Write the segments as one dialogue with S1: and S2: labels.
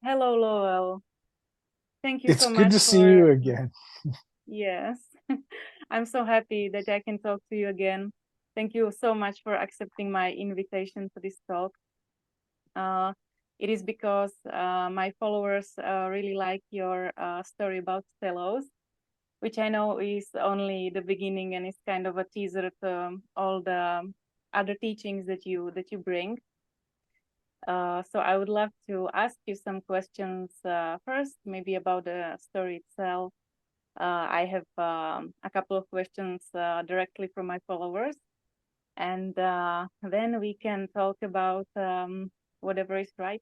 S1: Hello, Lowell. Thank you
S2: It's
S1: so
S2: good
S1: much
S2: to see
S1: for,
S2: you again.
S1: yes. I'm so happy that I can talk to you again. Thank you so much for accepting my invitation to this talk. Uh, it is because my followers really like your story about telos, which I know is only the beginning and is kind of a teaser to all the other teachings that you bring. So I would love to ask you some questions first, maybe about the story itself. I have a couple of questions directly from my followers, and then we can talk about whatever is right.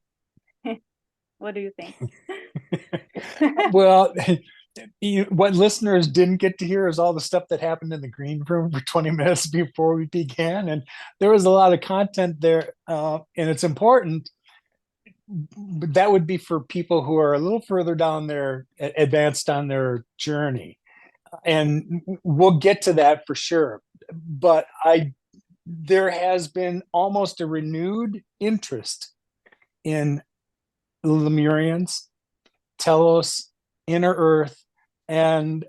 S1: What do you think?
S2: Well, what listeners didn't get to hear is all the stuff that happened in the green room for 20 minutes before we began. And there was a lot of content there, and it's important. But that would be for people who are a little further down their advanced on their journey. And we'll get to that for sure. But there has been almost a renewed interest in Lemurians, Telos, Inner Earth, and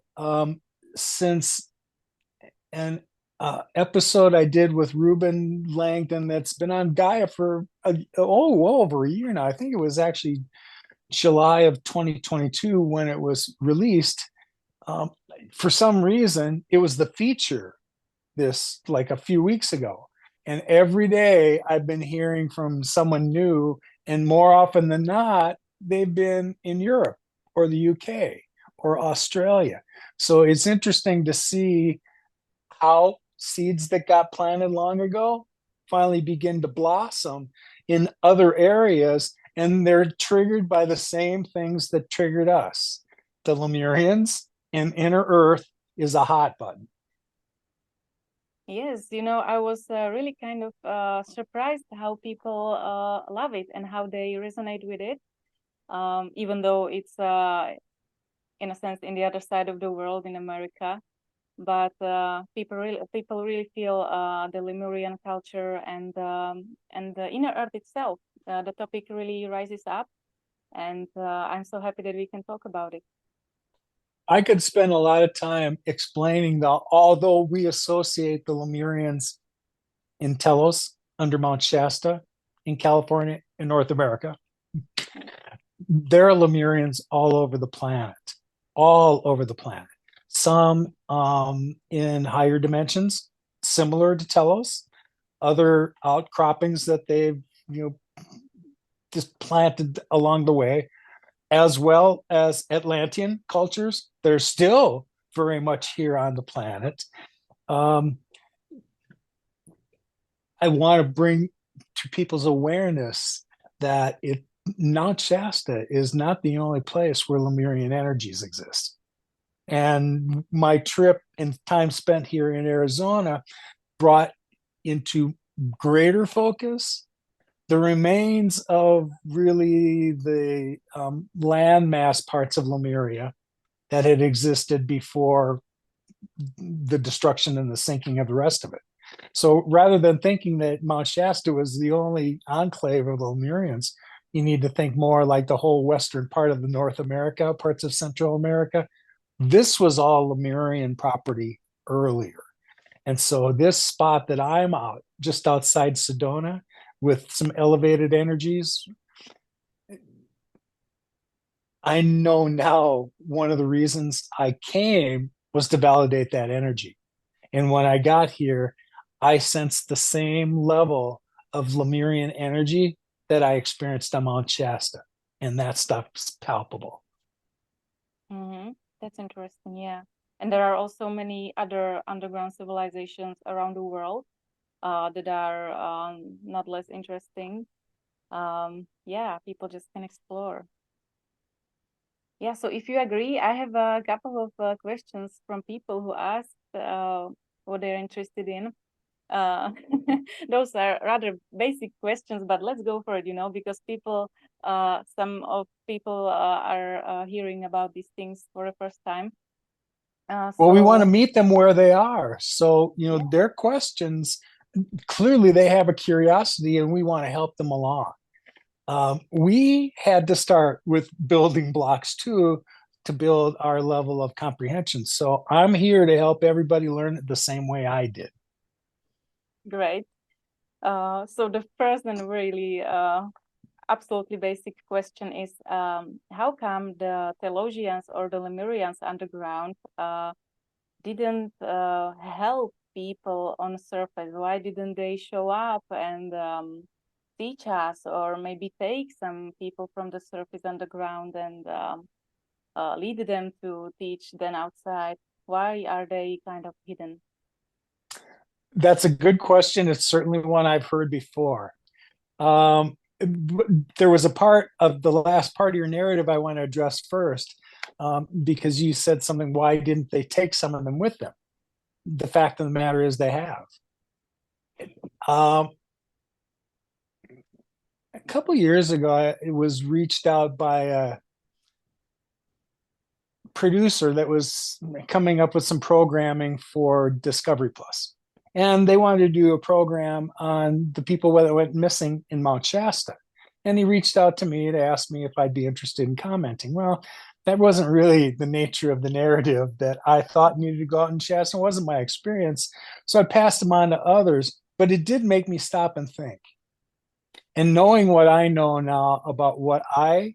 S2: since an episode I did with Ruben Langdon that's been on Gaia for well over a year now. I think it was actually July of 2022 when it was released. Um, for some reason, it was the feature this like a few weeks ago. And every day I've been hearing from someone new, and more often than not, they've been in Europe or the UK or Australia. So it's interesting to see how seeds that got planted long ago finally begin to blossom in other areas. And they're triggered by the same things that triggered us. The Lemurians and Inner Earth is a hot button.
S1: Yes, I was really kind of surprised how people love it and how they resonate with it, even though it's in a sense in the other side of the world in America. But people really feel the Lemurian culture and the inner earth itself. The topic really rises up, and I'm so happy that we can talk about it.
S2: I could spend a lot of time explaining that although we associate the Lemurians in Telos under Mount Shasta in California in North America, there are Lemurians all over the planet, all over the planet. Some in higher dimensions, similar to Telos, other outcroppings that they've just planted along the way, as well as Atlantean cultures. They're still very much here on the planet. Um, I want to bring to people's awareness that Mount Shasta is not the only place where Lemurian energies exist. And my trip and time spent here in Arizona brought into greater focus the remains of really the landmass parts of Lemuria that had existed before the destruction and the sinking of the rest of it. So rather than thinking that Mount Shasta was the only enclave of the Lemurians, you need to think more like the whole western part of the North America, parts of Central America. This was all Lemurian property earlier. And so this spot that I'm out, just outside Sedona, with some elevated energies, I know now one of the reasons I came was to validate that energy. And when I got here, I sensed the same level of Lemurian energy that I experienced on Mount Shasta. And that stuff's palpable.
S1: Mm-hmm. That's interesting, yeah. And there are also many other underground civilizations around the world that are not less interesting. Yeah, people just can explore. Yeah, so if you agree, I have a couple of questions from people who asked what they're interested in. Uh, those are rather basic questions, but let's go for it, because some of people are hearing about these things for the first time.
S2: Well, we want to
S1: So,
S2: meet them where they are. So,
S1: yeah,
S2: their questions, clearly they have a curiosity and we want to help them along. We had to start with building blocks too to build our level of comprehension. So I'm here to help everybody learn it the same way I did.
S1: Great. So the first and really absolutely basic question is, how come the Telosians or the Lemurians underground didn't help people on the surface? Why didn't they show up and teach us, or maybe take some people from the surface underground and lead them to teach then outside? Why are they kind of hidden?
S2: That's a good question. It's certainly one I've heard before. Um, there was a part of the last part of your narrative I want to address first, because you said something. Why didn't they take some of them with them? The fact of the matter is they have. Um, a couple years ago, it was reached out by a producer that was coming up with some programming for Discovery Plus. And they wanted to do a program on the people that went missing in Mount Shasta. And he reached out to me to ask me if I'd be interested in commenting. Well, that wasn't really the nature of the narrative that I thought needed to go out in Shasta. It wasn't my experience. So I passed them on to others, but it did make me stop and think. And knowing what I know now about what I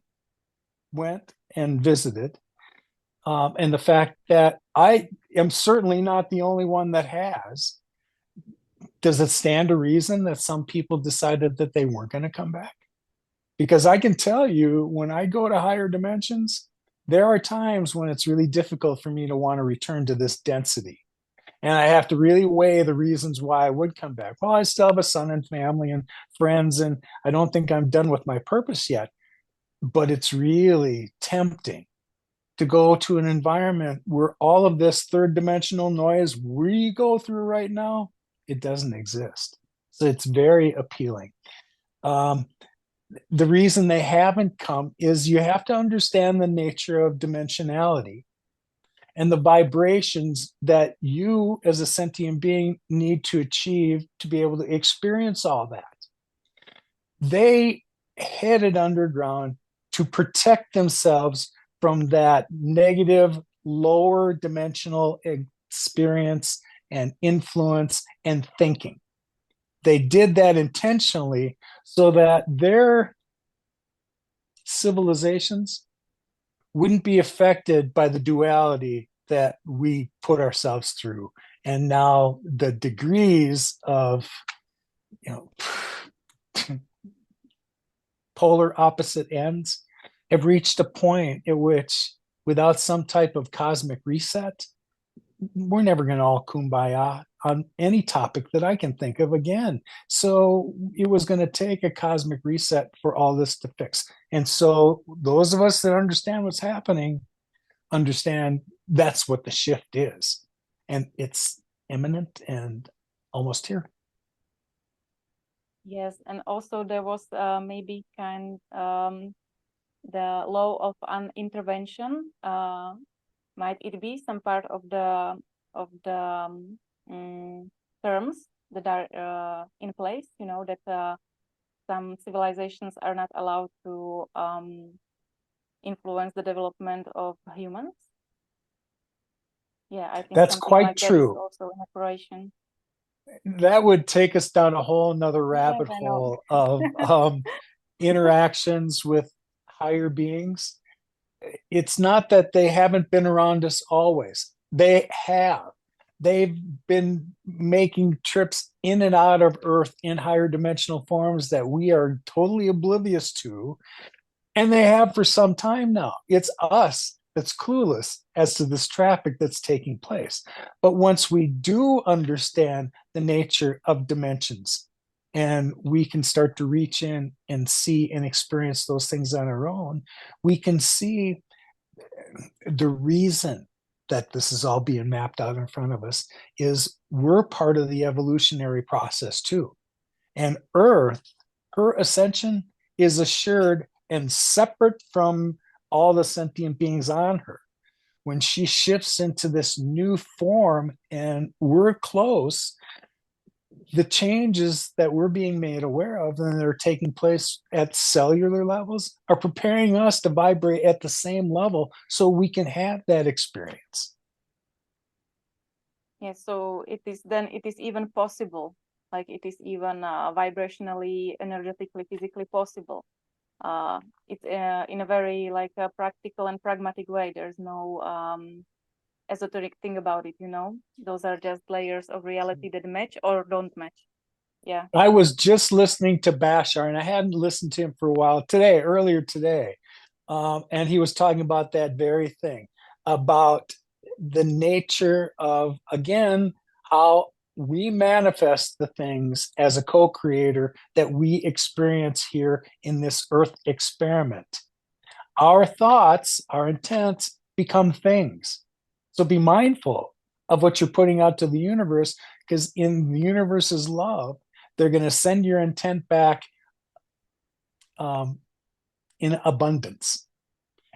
S2: went and visited, and the fact that I am certainly not the only one that has, does it stand to reason that some people decided that they weren't going to come back? Because I can tell you, when I go to higher dimensions, there are times when it's really difficult for me to want to return to this density. And I have to really weigh the reasons why I would come back. Well, I still have a son and family and friends, and I don't think I'm done with my purpose yet. But it's really tempting to go to an environment where all of this third dimensional noise we go through right now, it doesn't exist. So it's very appealing. Um, the reason they haven't come is you have to understand the nature of dimensionality and the vibrations that you as a sentient being need to achieve to be able to experience all that. They headed underground to protect themselves from that negative, lower dimensional experience and influence and thinking. They did that intentionally so that their civilizations wouldn't be affected by the duality that we put ourselves through. And now the degrees of, you know, polar opposite ends have reached a point at which, without some type of cosmic reset, we're never going to all kumbaya on any topic that I can think of again. So it was going to take a cosmic reset for all this to fix. And so those of us that understand what's happening understand that's what the shift is. And it's imminent and almost here.
S1: Yes, and also there was maybe kind the law of unintervention. Might it be some part of the terms that are in place? You know that some civilizations are not allowed to influence the development of humans. Yeah, I think
S2: That's
S1: something
S2: quite
S1: like that is
S2: true.
S1: also in operation.
S2: That would take us down a whole nother
S1: Yes,
S2: rabbit
S1: I know.
S2: hole of interactions with higher beings. It's not that they haven't been around us always. They have. They've been making trips in and out of Earth in higher dimensional forms that we are totally oblivious to. And they have for some time now. It's us that's clueless as to this traffic that's taking place. But once we do understand the nature of dimensions and we can start to reach in and see and experience those things on our own, we can see the reason that this is all being mapped out in front of us is we're part of the evolutionary process too. And Earth, her ascension is assured and separate from all the sentient beings on her. When she shifts into this new form and we're close, the changes that we're being made aware of and that are taking place at cellular levels are preparing us to vibrate at the same level so we can have that experience.
S1: Yeah, so it is even possible, like it is even vibrationally, energetically, physically possible. It's in a very like a practical and pragmatic way. There's no esoteric thing about it, you know. Those are just layers of reality that match or don't match. Yeah.
S2: I was just listening to Bashar, and I hadn't listened to him for a while today, earlier today. And he was talking about that very thing, about the nature of, again, how we manifest the things as a co-creator that we experience here in this earth experiment. Our thoughts, our intents become things. So be mindful of what you're putting out to the universe, because in the universe's love, they're going to send your intent back in abundance.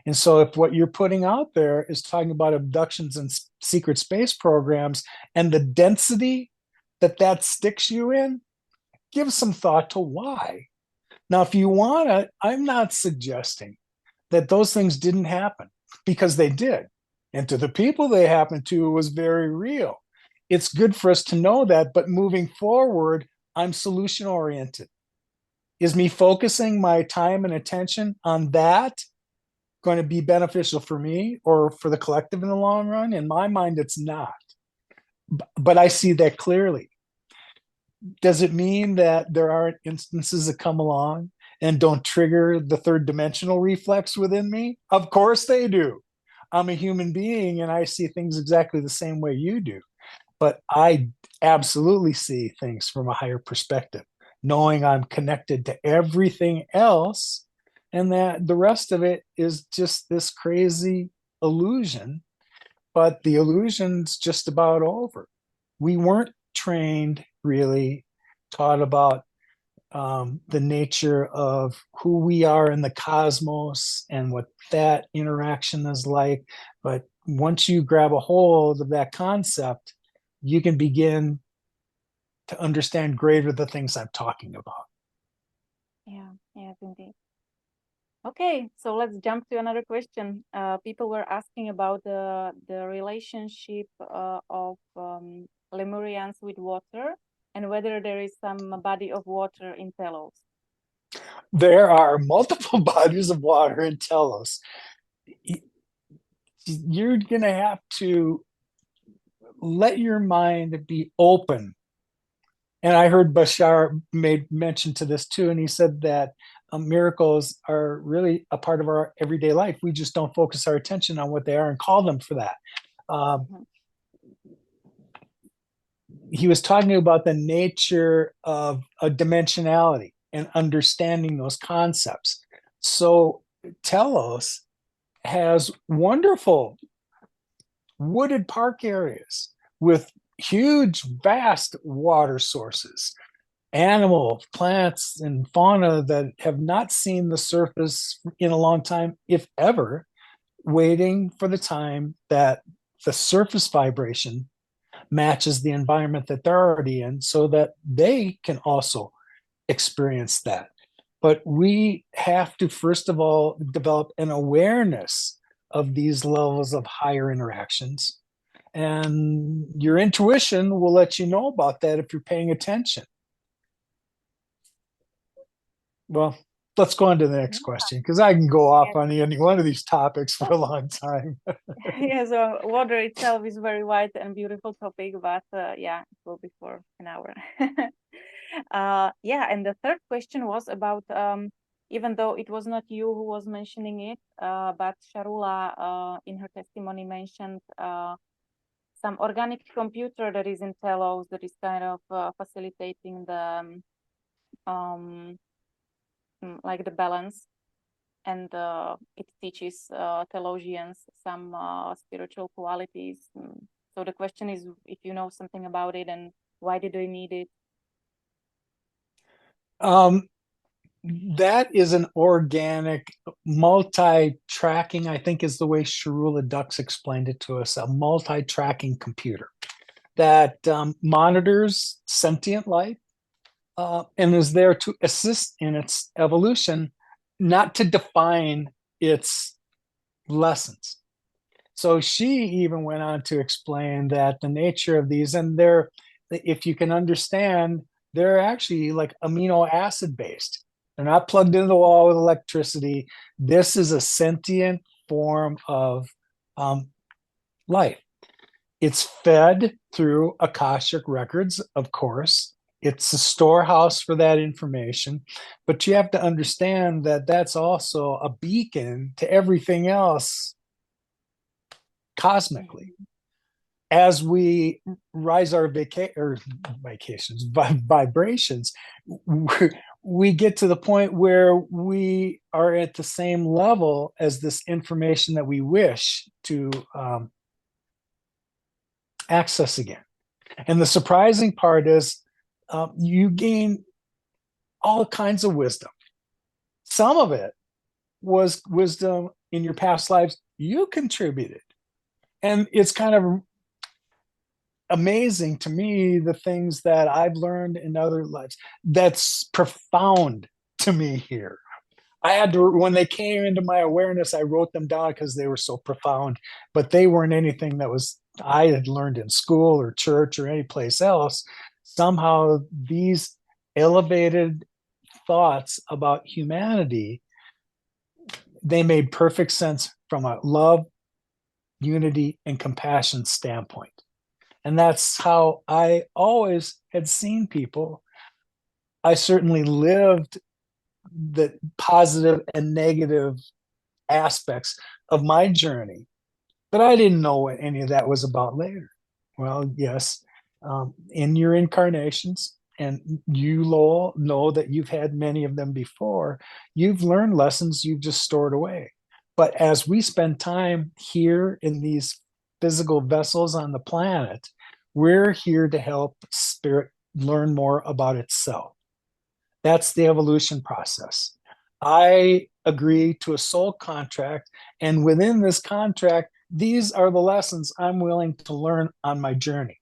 S2: And so if what you're putting out there is talking about abductions and secret space programs and the density that that sticks you in, give some thought to why. Now, if you want to, I'm not suggesting that those things didn't happen, because they did. And to the people they happened to, it was very real. It's good for us to know that, but moving forward, I'm solution oriented. Is me focusing my time and attention on that going to be beneficial for me or for the collective in the long run? In my mind, it's not. But I see that clearly. Does it mean that there aren't instances that come along and don't trigger the third dimensional reflex within me? Of course they do. I'm a human being and I see things exactly the same way you do. But I absolutely see things from a higher perspective, knowing I'm connected to everything else and that the rest of it is just this crazy illusion. But the illusion's just about over. We weren't trained, really taught about the nature of who we are in the cosmos and what that interaction is like. But once you grab a hold of that concept, you can begin to understand greater the things I'm talking about.
S1: Yeah, yes, indeed. Okay, so let's jump to another question. People were asking about the relationship of Lemurians with water and whether there is some body of water in Telos.
S2: There are multiple bodies of water in Telos. You're going to have to let your mind be open. And I heard Bashar made mention to this too, and he said that miracles are really a part of our everyday life. We just don't focus our attention on what they are and call them for that. Um, he was talking about the nature of a dimensionality and understanding those concepts. So Telos has wonderful wooded park areas with huge, vast water sources, animals, plants, and fauna that have not seen the surface in a long time, if ever, waiting for the time that the surface vibration matches the environment that they're already in so that they can also experience that. But we have to, first of all, develop an awareness of these levels of higher interactions. And your intuition will let you know about that if you're paying attention. Well, let's go on to the next question because I can go off
S1: Yes.
S2: on any one of these topics for a long time.
S1: Yeah, so water itself is very wide and beautiful topic, but yeah, it will be for an hour. Yeah, and the third question was about, even though it was not you who was mentioning it, but Sharula in her testimony mentioned some organic computer that is in Telos that is kind of facilitating the like the balance, and it teaches Telosians some spiritual qualities. So the question is if you know something about it and why did they need it?
S2: That is an organic multi-tracking, I think is the way Sharula Dux explained it to us, a multi-tracking computer that monitors sentient life and is there to assist in its evolution, not to define its lessons. So she even went on to explain that the nature of these, and they're, if you can understand, they're actually like amino acid based. They're not plugged into the wall with electricity. This is a sentient form of life. It's fed through Akashic records, of course. It's a storehouse for that information, but you have to understand that that's also a beacon to everything else cosmically. As we rise our vacations, vibrations, we get to the point where we are at the same level as this information that we wish to access again. And the surprising part is you gain all kinds of wisdom. Some of it was wisdom in your past lives you contributed. And it's kind of amazing to me the things that I've learned in other lives. That's profound to me here. I had to, when they came into my awareness, I wrote them down because they were so profound, but they weren't anything that was I had learned in school or church or any place else. Somehow these elevated thoughts about humanity, they made perfect sense from a love, unity, and compassion standpoint. And that's how I always had seen people. I certainly lived the positive and negative aspects of my journey, but I didn't know what any of that was about later. Well, yes, in your incarnations, and you, Lowell, know that you've had many of them before, you've learned lessons you've just stored away. But as we spend time here in these physical vessels on the planet, we're here to help spirit learn more about itself. That's the evolution process. I agree to a soul contract, and within this contract, these are the lessons I'm willing to learn on my journey.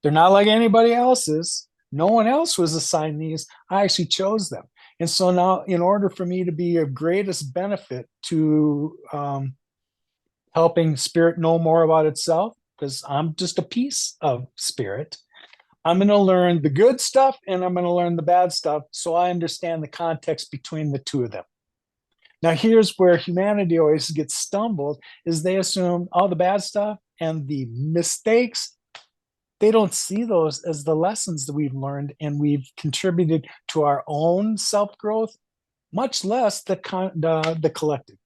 S2: They're not like anybody else's. No one else was assigned these. I actually chose them. And so now, in order for me to be of greatest benefit to helping spirit know more about itself, because I'm just a piece of spirit, I'm going to learn the good stuff and I'm going to learn the bad stuff so I understand the context between the two of them. Now, here's where humanity always gets stumbled is they assume all the bad stuff and the mistakes, they don't see those as the lessons that we've learned and we've contributed to our own self-growth, much less the collective.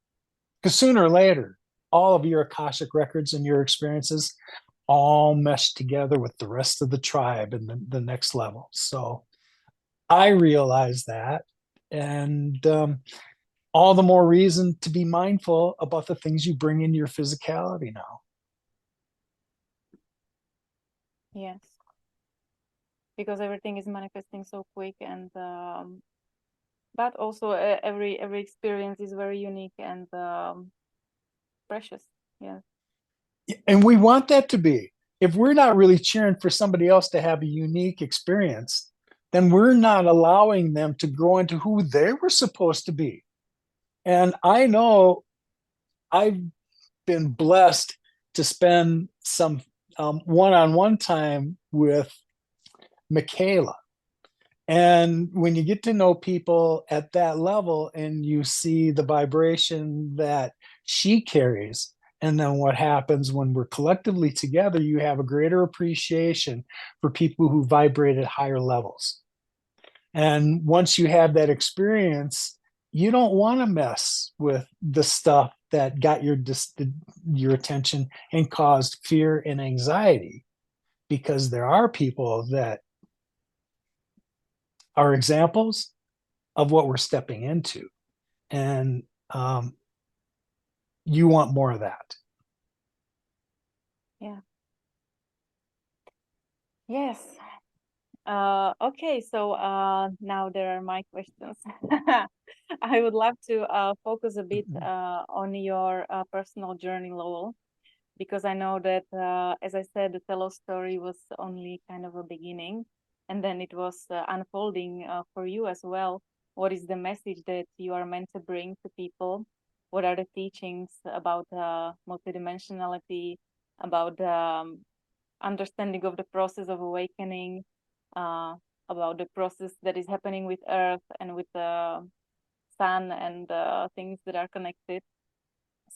S2: Because sooner or later, all of your Akashic records and your experiences all mesh together with the rest of the tribe and the next level. So I realize that. And all the more reason to be mindful about the things you bring into your physicality now.
S1: Yes, because everything is manifesting so quick, and but also every experience is very unique and precious. Yeah.
S2: And we want that to be. If we're not really cheering for somebody else to have a unique experience, then we're not allowing them to grow into who they were supposed to be. And I know I've been blessed to spend some one-on-one time with Michaela. And when you get to know people at that level and you see the vibration that she carries, and then what happens when we're collectively together, you have a greater appreciation for people who vibrate at higher levels. And once you have that experience, you don't want to mess with the stuff that got your attention and caused fear and anxiety, because there are people that are examples of what we're stepping into. And you want more of that.
S1: Yeah. Yes. Okay, so now there are my questions. I would love to focus a bit on your personal journey, Lowell, because I know that, as I said, the Telos story was only kind of a beginning, and then it was unfolding for you as well. What is the message that you are meant to bring to people? What are the teachings about multidimensionality, about understanding of the process of awakening, uh, about the process that is happening with Earth and with the Sun and things that are connected.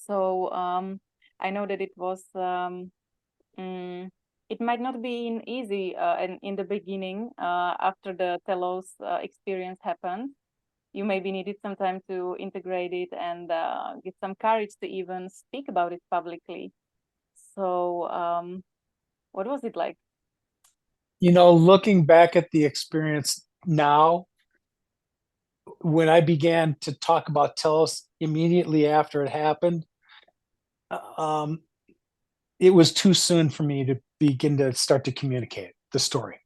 S1: So I know that it was, it might not be easy in the beginning after the Telos experience happened. You maybe needed some time to integrate it and get some courage to even speak about it publicly. So what was it like?
S2: Looking back at the experience now, when I began to talk about Telos immediately after it happened, um, it was too soon for me to begin to start to communicate the story.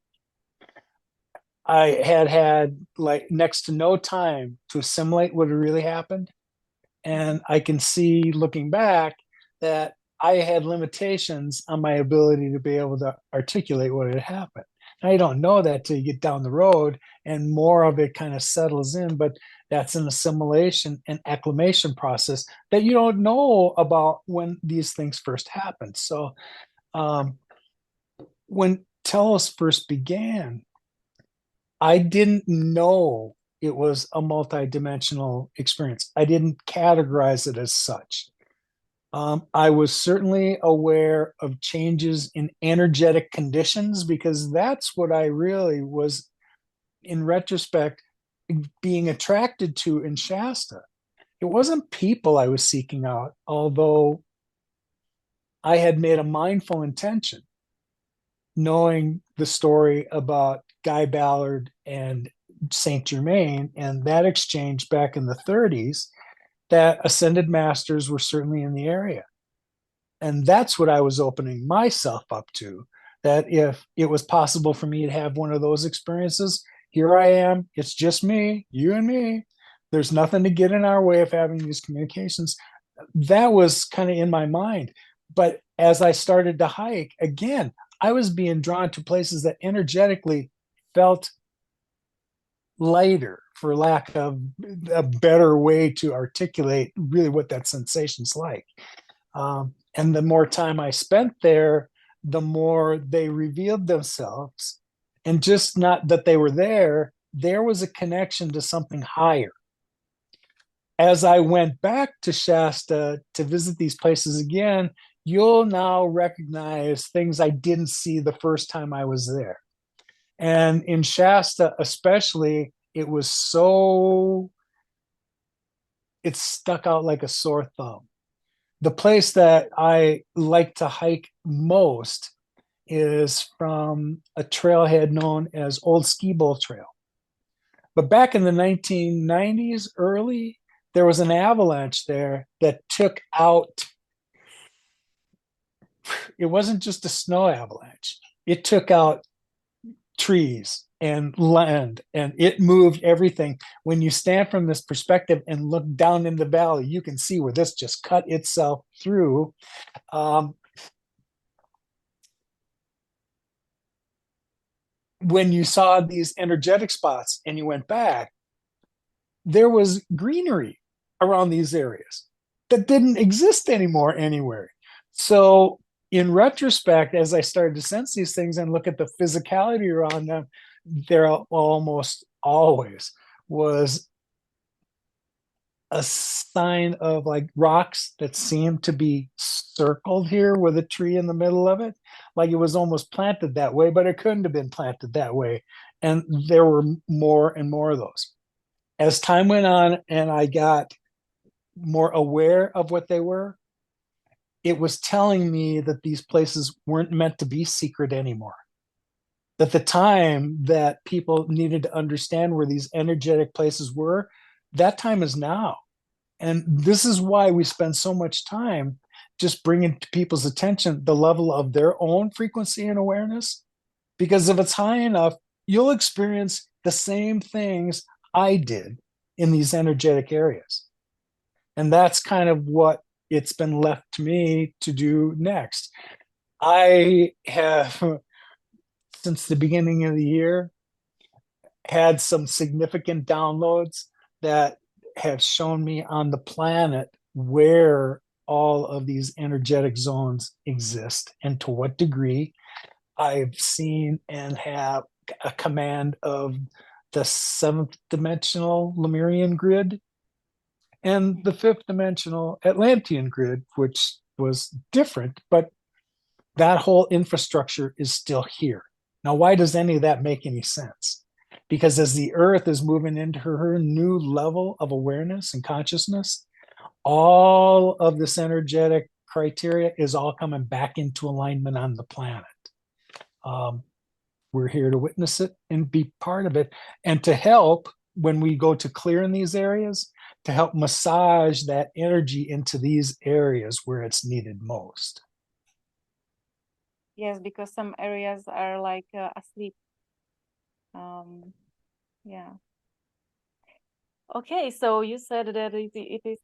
S2: I had like next to no time to assimilate what had really happened. And I can see looking back that I had limitations on my ability to be able to articulate what had happened. Now, you don't know that till you get down the road and more of it kind of settles in, but that's an assimilation and acclimation process that you don't know about when these things first happen. So um, when Telos first began, I didn't know it was a multidimensional experience. I didn't categorize it as such. I was certainly aware of changes in energetic conditions because that's what I really was, in retrospect, being attracted to in Shasta. It wasn't people I was seeking out, although I had made a mindful intention, knowing the story about Guy Ballard and Saint Germain and that exchange back in the 30s, that ascended masters were certainly in the area. And that's what I was opening myself up to, that if it was possible for me to have one of those experiences, here I am. It's just me, you and me. There's nothing to get in our way of having these communications. That was kind of in my mind. But as I started to hike, again, I was being drawn to places that energetically felt lighter, for lack of a better way to articulate really what that sensation's like. And the more time I spent there, the more they revealed themselves. And just not that they were there was a connection to something higher. As I went back to Shasta to visit these places again, you'll now recognize things I didn't see the first time I was there. And in Shasta, especially, it stuck out like a sore thumb. The place that I like to hike most is from a trailhead known as Old Ski Bowl Trail. But back in the 1990s, early, there was an avalanche there that took out, it wasn't just a snow avalanche, it took out trees and land and it moved everything. When you stand from this perspective and look down in the valley, you can see where this just cut itself through. When you saw these energetic spots and you went back, there was greenery around these areas that didn't exist anymore anywhere. So, in retrospect, as I started to sense these things and look at the physicality around them, there almost always was a sign of like rocks that seemed to be circled here with a tree in the middle of it. Like it was almost planted that way, but it couldn't have been planted that way. And there were more and more of those. As time went on and I got more aware of what they were, it was telling me that these places weren't meant to be secret anymore. That the time that people needed to understand where these energetic places were, that time is now. And this is why we spend so much time just bringing to people's attention the level of their own frequency and awareness. Because if it's high enough, you'll experience the same things I did in these energetic areas. And that's kind of what it's been left to me to do next. I have, since the beginning of the year, had some significant downloads that have shown me on the planet where all of these energetic zones exist and to what degree. I've seen and have a command of the seventh dimensional Lemurian grid and the fifth dimensional Atlantean grid, which was different, but that whole infrastructure is still here. Now, why does any of that make any sense? Because as the Earth is moving into her new level of awareness and consciousness, all of this energetic criteria is all coming back into alignment on the planet. Um, we're here to witness it and be part of it, and to help when we go to clear in these areas, to help massage that energy into these areas where it's needed most.
S1: Yes, because some areas are like asleep. Yeah. Okay, so you said that it is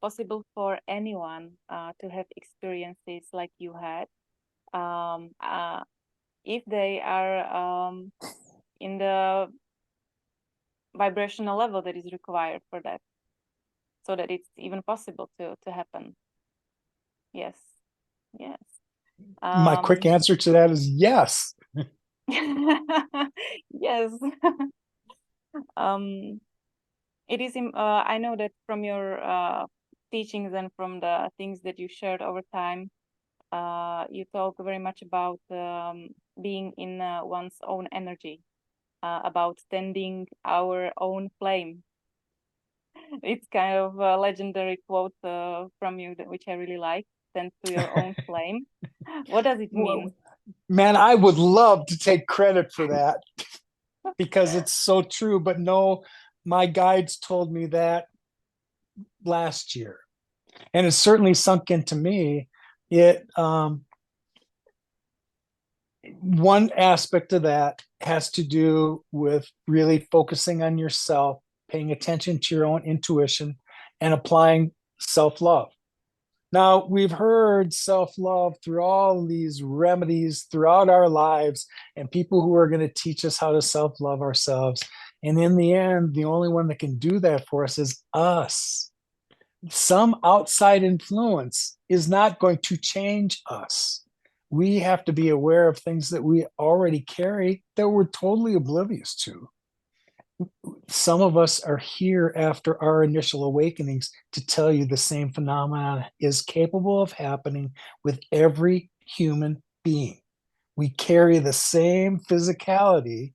S1: possible for anyone to have experiences like you had, um, uh, if they are in the vibrational level that is required for that, so that it's even possible to happen. Yes, yes.
S2: My quick answer to that is yes.
S1: Yes. um, it is. I know that from your teachings and from the things that you shared over time, you talk very much about being in one's own energy, about tending our own flame. It's kind of a legendary quote from you, which I really like. Tend to your own flame. What does it mean?
S2: Man, I would love to take credit for that because it's so true. But no, my guides told me that last year, and it certainly sunk into me. It One aspect of that has to do with really focusing on yourself, paying attention to your own intuition, and applying self-love. Now, we've heard self-love through all these remedies throughout our lives and people who are going to teach us how to self-love ourselves. And in the end, the only one that can do that for us is us. Some outside influence is not going to change us. We have to be aware of things that we already carry that we're totally oblivious to. Some of us are here after our initial awakenings to tell you the same phenomenon is capable of happening with every human being. We carry the same physicality.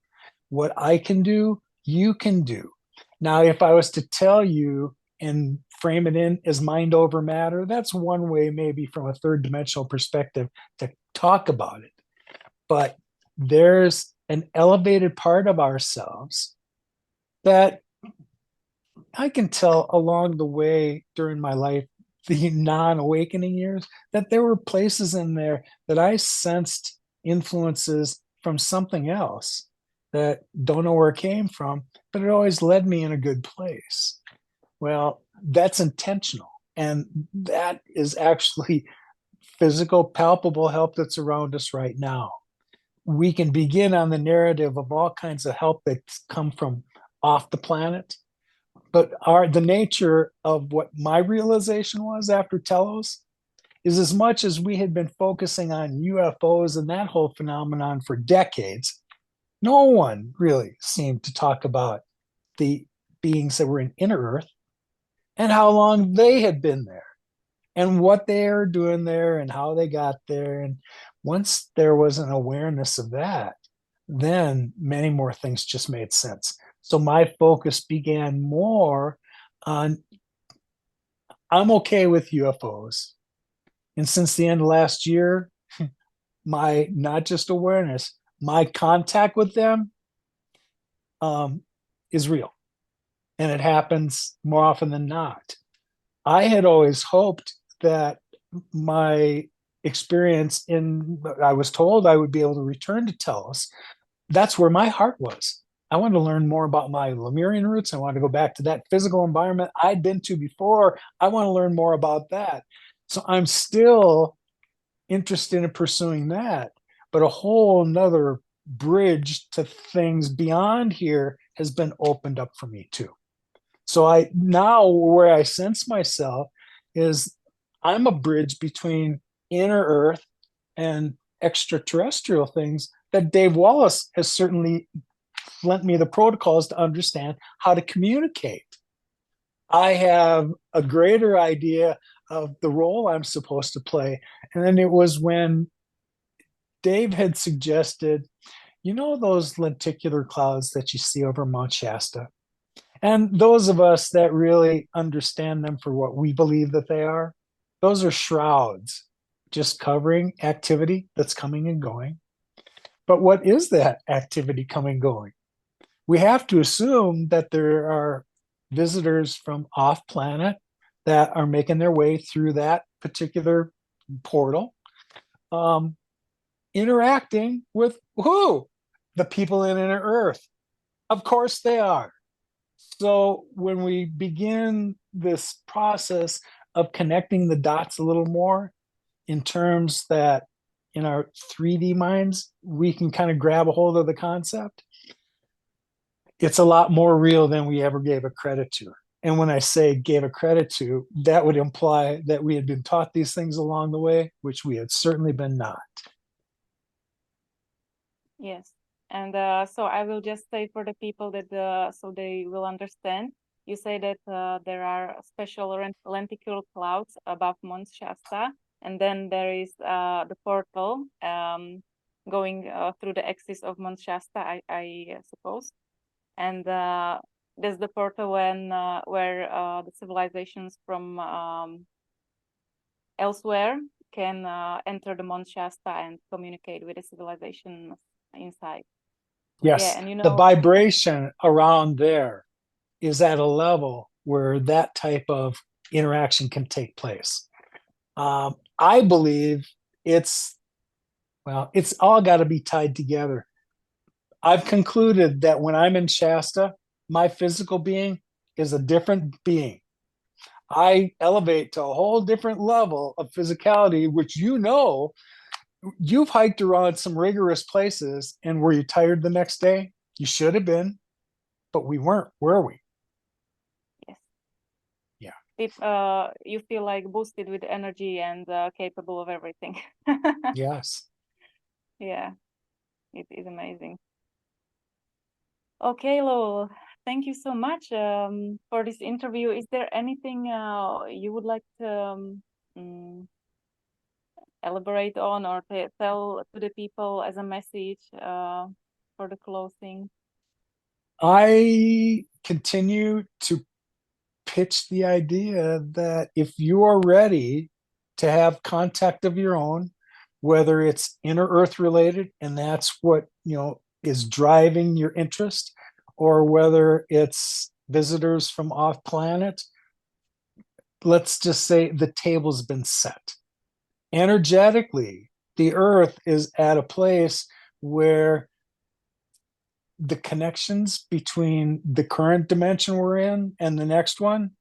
S2: What I can do, you can do. Now, if I was to tell you and frame it in as mind over matter, that's one way, maybe from a third dimensional perspective, to talk about it. But there's an elevated part of ourselves that I can tell along the way during my life, the non awakening years, that there were places in there that I sensed influences from something else that don't know where it came from, but it always led me in a good place. Well, that's intentional. And that is actually physical, palpable help that's around us right now. We can begin on the narrative of all kinds of help that's come from off the planet. But the nature of what my realization was after Telos is, as much as we had been focusing on UFOs and that whole phenomenon for decades, no one really seemed to talk about the beings that were in inner Earth and how long they had been there and what they were doing there and how they got there. And once there was an awareness of that, then many more things just made sense. So my focus began more on, I'm okay with UFOs. And since the end of last year, my not just awareness, my contact with them is real. And it happens more often than not. I had always hoped that my experience I was told I would be able to return to Telos. That's where my heart was. I wanted to learn more about my Lemurian roots. I wanted to go back to that physical environment I'd been to before. I want to learn more about that. So I'm still interested in pursuing that. But a whole nother bridge to things beyond here has been opened up for me too. So I now where I sense myself is I'm a bridge between inner earth and extraterrestrial things that Dave Wallace has certainly lent me the protocols to understand how to communicate. I have a greater idea of the role I'm supposed to play. And then it was when Dave had suggested, those lenticular clouds that you see over Mount Shasta? And those of us that really understand them for what we believe that they are, those are shrouds just covering activity that's coming and going. But what is that activity coming and going? We have to assume that there are visitors from off planet that are making their way through that particular portal, um, interacting with who? The people in inner Earth. Of course they are. So when we begin this process of connecting the dots a little more in terms that in our 3D minds, we can kind of grab a hold of the concept, it's a lot more real than we ever gave it credit to. And when I say gave a credit to, that would imply that we had been taught these things along the way, which we had certainly been not.
S1: Yes. And so I will just say for the people that so they will understand. You say that there are special lenticular clouds above Mount Shasta, and then there is the portal going through the axis of Mount Shasta, I suppose. And there's the portal where the civilizations from elsewhere can enter the Mount Shasta and communicate with the civilization inside. Yeah,
S2: Yes,
S1: and
S2: the vibration around there is at a level where that type of interaction can take place. I believe it's all got to be tied together. I've concluded that when I'm in Shasta, my physical being is a different being. I elevate to a whole different level of physicality, which you've hiked around some rigorous places. And were you tired the next day? You should have been, but we weren't, were we?
S1: yes,
S2: Yeah.
S1: if you feel like boosted with energy and capable of everything.
S2: Yes.
S1: Yeah, it is amazing. Okay, Lowell, thank you so much for this interview. Is there anything you would like to elaborate on or tell to the people as a message for the closing?
S2: I continue to pitch the idea that if you are ready to have contact of your own, whether it's inner earth related and that's what is driving your interest, or whether it's visitors from off planet, let's just say the table's been set energetically. The earth is at a place where the connections between the current dimension we're in and the next one,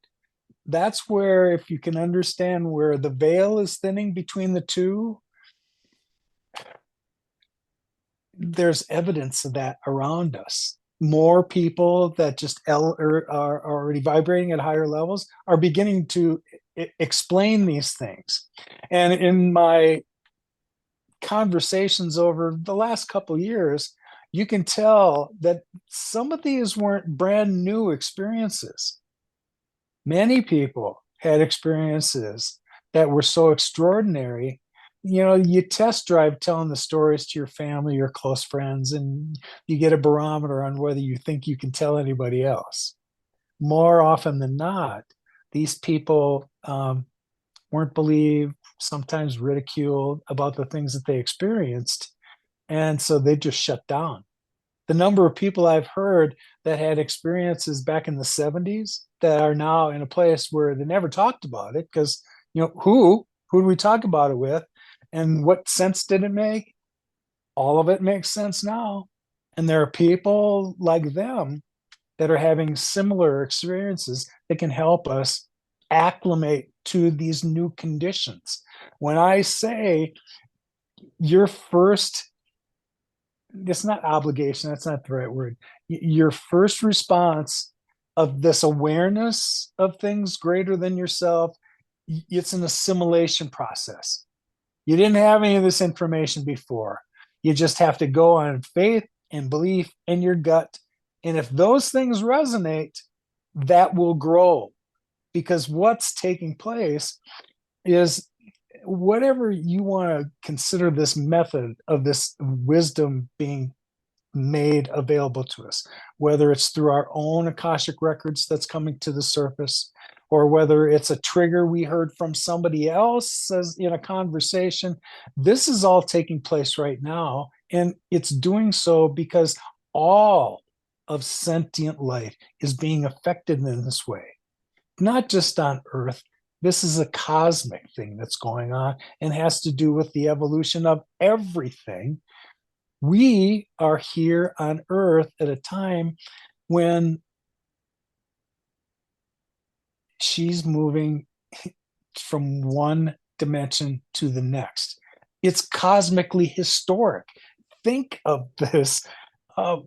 S2: that's where, if you can understand where the veil is thinning between the two, there's evidence of that around us. More people that just are already vibrating at higher levels are beginning to explain these things. And in my conversations over the last couple of years, you can tell that some of these weren't brand new experiences. Many people had experiences that were so extraordinary. You test drive telling the stories to your family, your close friends, and you get a barometer on whether you think you can tell anybody else. More often than not, these people weren't believed, sometimes ridiculed about the things that they experienced. And so they just shut down. The number of people I've heard that had experiences back in the 70s that are now in a place where they never talked about it because, who do we talk about it with? And what sense did it make? All of it makes sense now. And there are people like them that are having similar experiences that can help us acclimate to these new conditions. When I say your first, it's not obligation, that's not the right word. Your first response of this awareness of things greater than yourself, it's an assimilation process. You didn't have any of this information before. You just have to go on faith and belief in your gut. And if those things resonate, that will grow, because what's taking place is whatever you want to consider this method of this wisdom being made available to us, whether it's through our own Akashic records that's coming to the surface, or whether it's a trigger we heard from somebody else as in a conversation. This is all taking place right now, and it's doing so because all of sentient life is being affected in this way, not just on Earth. This is a cosmic thing that's going on and has to do with the evolution of everything. We are here on Earth at a time when she's moving from one dimension to the next. It's cosmically historic. Think of this. Uh,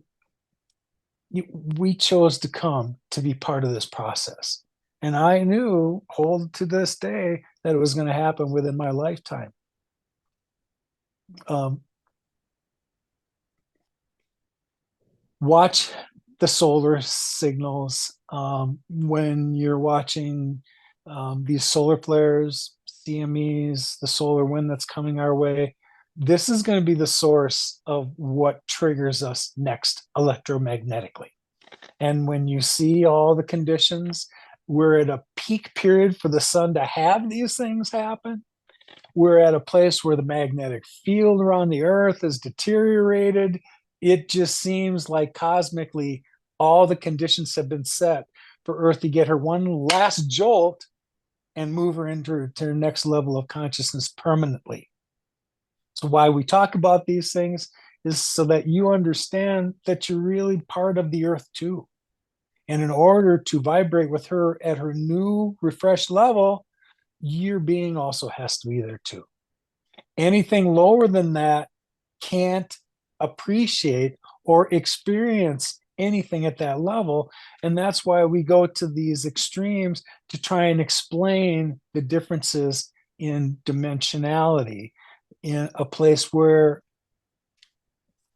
S2: we chose to come to be part of this process. And I knew, hold to this day, that it was going to happen within my lifetime. Um, watch the solar signals when you're watching these solar flares, CMEs, the solar wind that's coming our way. This is going to be the source of what triggers us next electromagnetically. And when you see all the conditions, we're at a peak period for the sun to have these things happen. We're at a place where the magnetic field around the earth is deteriorated. It just seems like cosmically all the conditions have been set for earth to get her one last jolt and move her into her next level of consciousness permanently. So why we talk about these things is so that you understand that you're really part of the earth too. And in order to vibrate with her at her new refreshed level, your being also has to be there too. Anything lower than that can't appreciate or experience anything at that level. And that's why we go to these extremes to try and explain the differences in dimensionality in a place where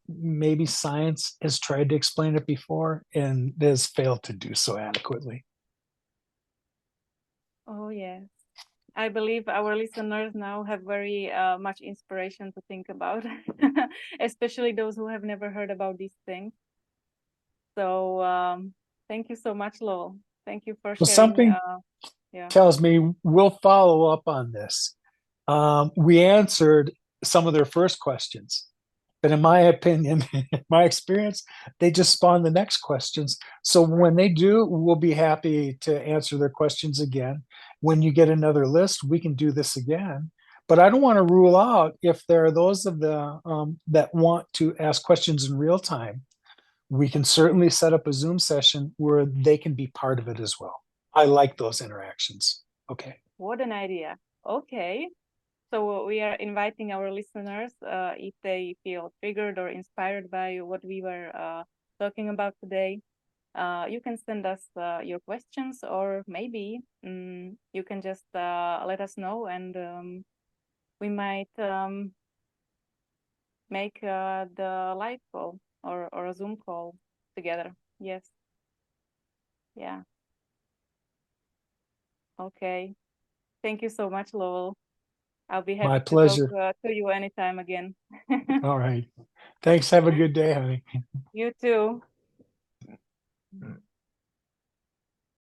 S2: maybe science has tried to explain it before and has failed to do so adequately.
S1: Oh, yes. I believe our listeners now have very much inspiration to think about, especially those who have never heard about these things. So thank you so much, Lowell. Thank you for
S2: Well,
S1: sharing.
S2: something
S1: Yeah.
S2: tells me we'll follow up on this. We answered some of their first questions, but in my opinion, in my experience, they just spawn the next questions. So when they do, we'll be happy to answer their questions again. When you get another list, we can do this again. But I don't want to rule out if there are those of the that want to ask questions in real time. We can certainly set up a Zoom session where they can be part of it as well. I like those interactions. Okay.
S1: What an idea. Okay. So we are inviting our listeners, if they feel triggered or inspired by what we were talking about today, you can send us your questions, or maybe you can just let us know, and we might make the live call or a Zoom call together. Yes. Yeah. Okay. Thank you so much, Lowell. I'll be
S2: My
S1: happy to talk
S2: pleasure.
S1: to you anytime again.
S2: All right. Thanks. Have a good day, honey.
S1: You too.